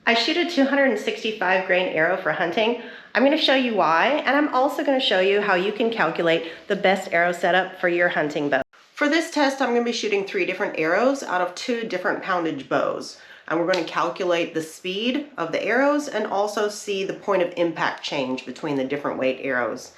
I shoot a 265 grain arrow for hunting. I'm going to show you why, and I'm also going to show you how you can calculate the best arrow setup for your hunting bow. For this test, I'm going to be shooting 3 different arrows out of 2 different poundage bows. And we're going to calculate the speed of the arrows and also see the point of impact change between the different weight arrows.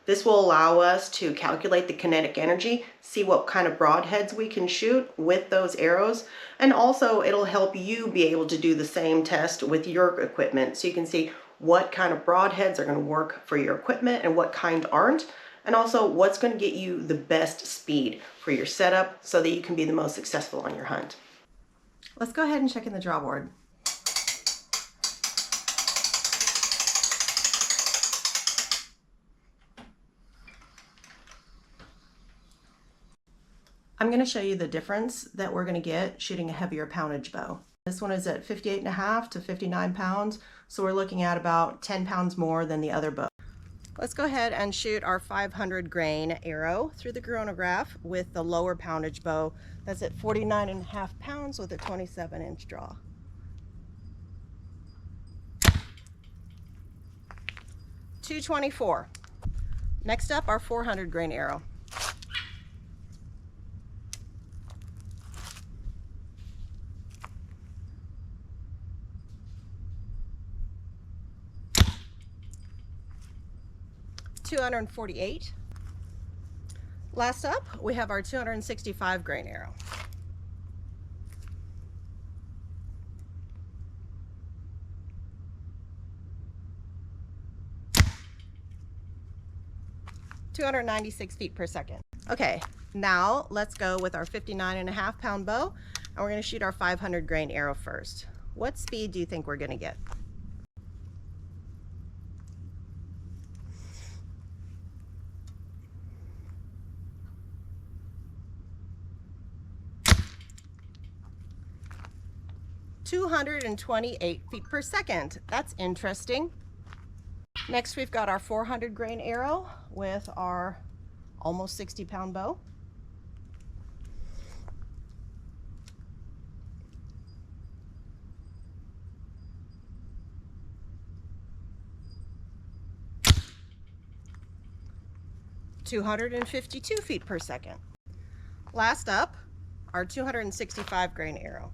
This will allow us to calculate the kinetic energy, see what kind of broadheads we can shoot with those arrows, and also it'll help you be able to do the same test with your equipment so you can see what kind of broadheads are going to work for your equipment and what kind aren't, and also what's going to get you the best speed for your setup so that you can be the most successful on your hunt. Let's go ahead and check in the draw board. I'm going to show you the difference that we're going to get shooting a heavier poundage bow. This one is at 58.5 to 59 pounds, so we're looking at about 10 pounds more than the other bow. Let's go ahead and shoot our 500 grain arrow through the chronograph with the lower poundage bow. That's at 49.5 pounds with a 27-inch draw. .224. Next up, our 400 grain arrow. .248. Last up, we have our 265 grain arrow. .296 feet per second. Okay, now let's go with our 59.5 pound bow, and we're going to shoot our 500 grain arrow first. What speed do you think we're going to get? .228 feet per second. That's interesting. Next, we've got our 400 grain arrow with our almost 60 pound bow. .252 feet per second. Last up, our 265 grain arrow.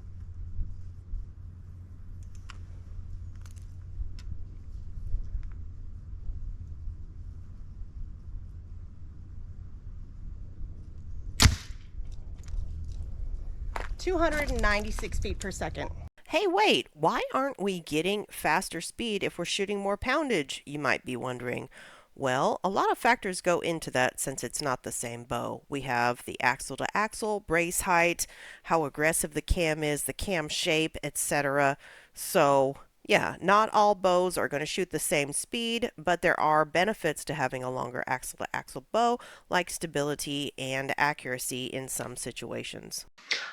.296 feet per second. Hey, wait, why aren't we getting faster speed if we're shooting more poundage, you might be wondering. Well, a lot of factors go into that since it's not the same bow. We have the axle to axle, brace height, how aggressive the cam is, the cam shape, etc. So, yeah, not all bows are going to shoot the same speed, but there are benefits to having a longer axle to axle bow, like stability and accuracy in some situations.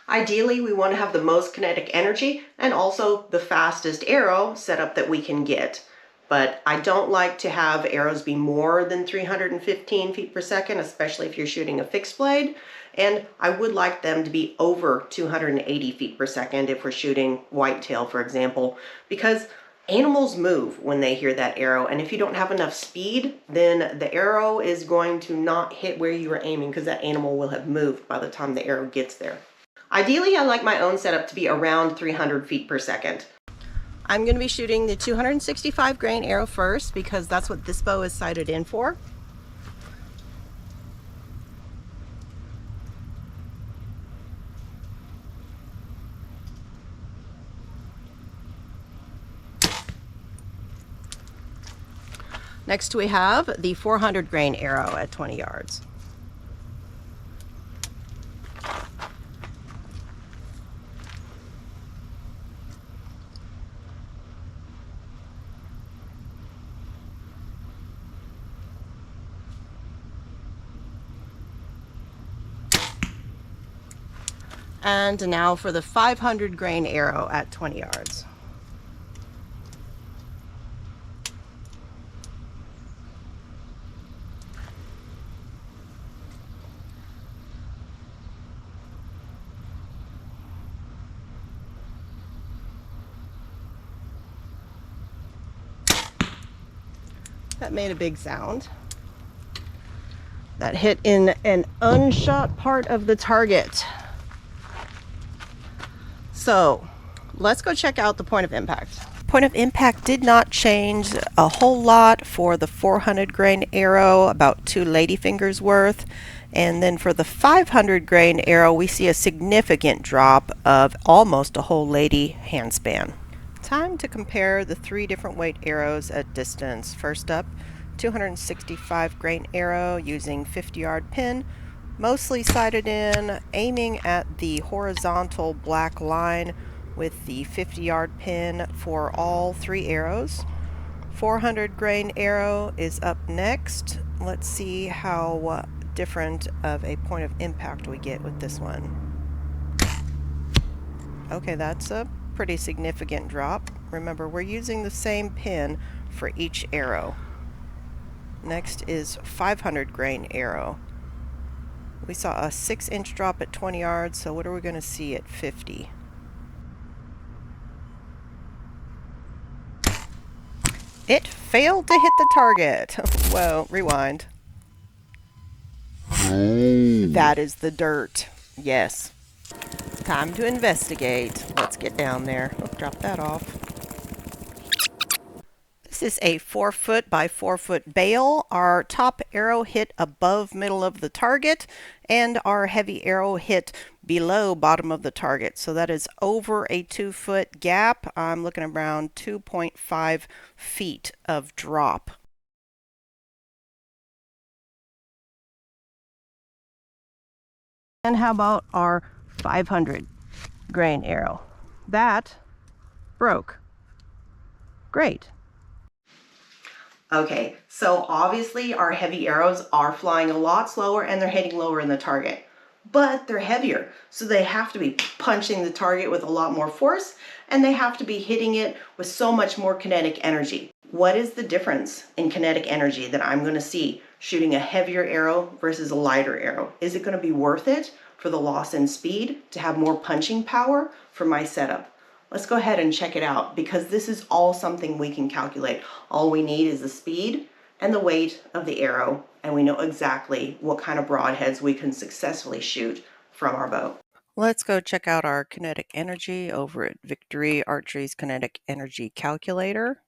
Ideally, we want to have the most kinetic energy and also the fastest arrow setup that we can get. But I don't like to have arrows be more than 315 feet per second, especially if you're shooting a fixed blade. And I would like them to be over 280 feet per second if we're shooting whitetail, for example, because animals move when they hear that arrow. And if you don't have enough speed, then the arrow is going to not hit where you were aiming because that animal will have moved by the time the arrow gets there. Ideally, I like my own setup to be around 300 feet per second. I'm going to be shooting the 265 grain arrow first because that's what this bow is sighted in for. Next we have the 400 grain arrow at 20 yards. And now for the 500 grain arrow at 20 yards. That made a big sound. That hit in an unshot part of the target. So let's go check out the point of impact. Point of impact did not change a whole lot for the 400 grain arrow, about 2 ladyfingers worth. And then for the 500 grain arrow, we see a significant drop of almost a whole lady handspan. Time to compare the 3 different weight arrows at distance. First up, 265 grain arrow using 50-yard pin, mostly sighted in, aiming at the horizontal black line with the 50-yard pin for all 3 arrows. 400 grain arrow is up next. Let's see how different of a point of impact we get with this one. Okay, that's a pretty significant drop. Remember, we're using the same pin for each arrow. Next is 500 grain arrow. We saw a 6-inch drop at 20 yards, so what are we going to see at 50? It failed to hit the target. Whoa, rewind. That is the dirt. Yes. Time to investigate. Let's get down there. Oh, drop that off. This is a 4-foot by 4-foot bale. Our top arrow hit above middle of the target, and our heavy arrow hit below bottom of the target. So that is over a 2-foot gap. I'm looking around 2.5 feet of drop. And how about our 500 grain arrow? That broke. Great. Okay, so obviously our heavy arrows are flying a lot slower and they're hitting lower in the target, but they're heavier, so they have to be punching the target with a lot more force, and they have to be hitting it with so much more kinetic energy. What is the difference in kinetic energy that I'm going to see shooting a heavier arrow versus a lighter arrow? Is it going to be worth it for the loss in speed to have more punching power for my setup? Let's go ahead and check it out, because this is all something we can calculate. All we need is the speed and the weight of the arrow, and we know exactly what kind of broadheads we can successfully shoot from our bow. Let's go check out our kinetic energy over at Victory Archery's Kinetic Energy Calculator.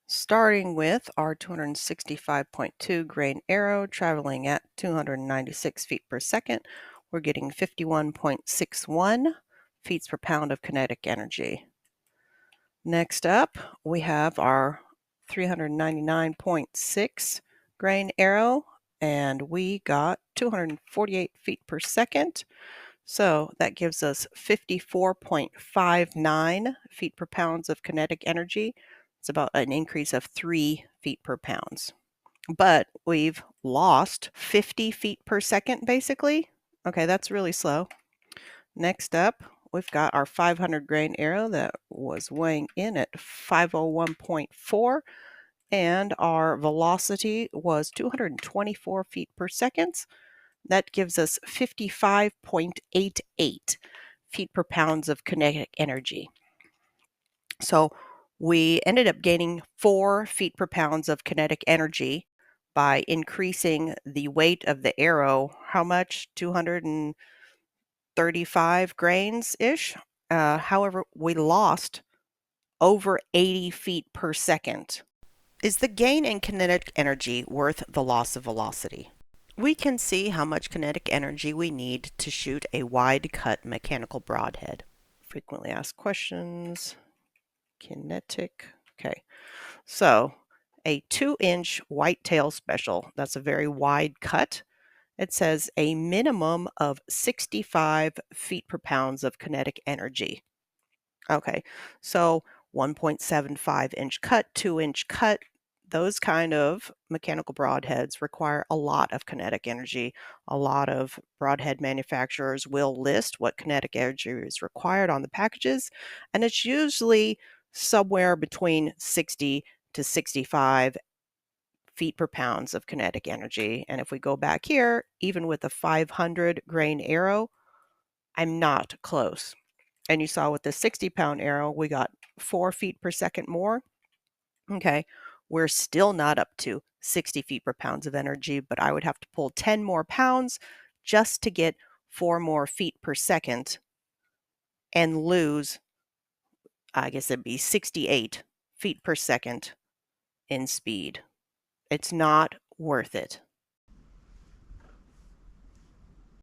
Starting with our 265.2 grain arrow traveling at 296 feet per second, we're getting 51.61 feet per pound of kinetic energy. Next up, we have our 399.6 grain arrow, and we got 248 feet per second. So that gives us 54.59 feet per pounds of kinetic energy. It's about an increase of 3 feet per pounds. But we've lost 50 feet per second, basically. Okay, that's really slow. Next up, we've got our 500 grain arrow that was weighing in at 501.4, and our velocity was 224 feet per second. That gives us 55.88 feet per pounds of kinetic energy. So we ended up gaining 4 feet per pounds of kinetic energy by increasing the weight of the arrow. How much? 235 grains-ish. However, we lost over 80 feet per second. Is the gain in kinetic energy worth the loss of velocity? We can see how much kinetic energy we need to shoot a wide-cut mechanical broadhead. Frequently asked questions. Kinetic. Okay. So a 2-inch whitetail special, that's a very wide cut. It says a minimum of 65 feet per pounds of kinetic energy. Okay, so 1.75-inch cut, 2-inch cut, those kind of mechanical broadheads require a lot of kinetic energy. A lot of broadhead manufacturers will list what kinetic energy is required on the packages, and it's usually somewhere between 60 to 65 feet per pounds of kinetic energy. And if we go back here, even with a 500 grain arrow, I'm not close. And you saw with the 60-pound arrow, we got 4 feet per second more. Okay, we're still not up to 60 feet per pounds of energy, but I would have to pull 10 more pounds just to get 4 more feet per second and lose, I guess it'd be 68 feet per second in speed. It's not worth it.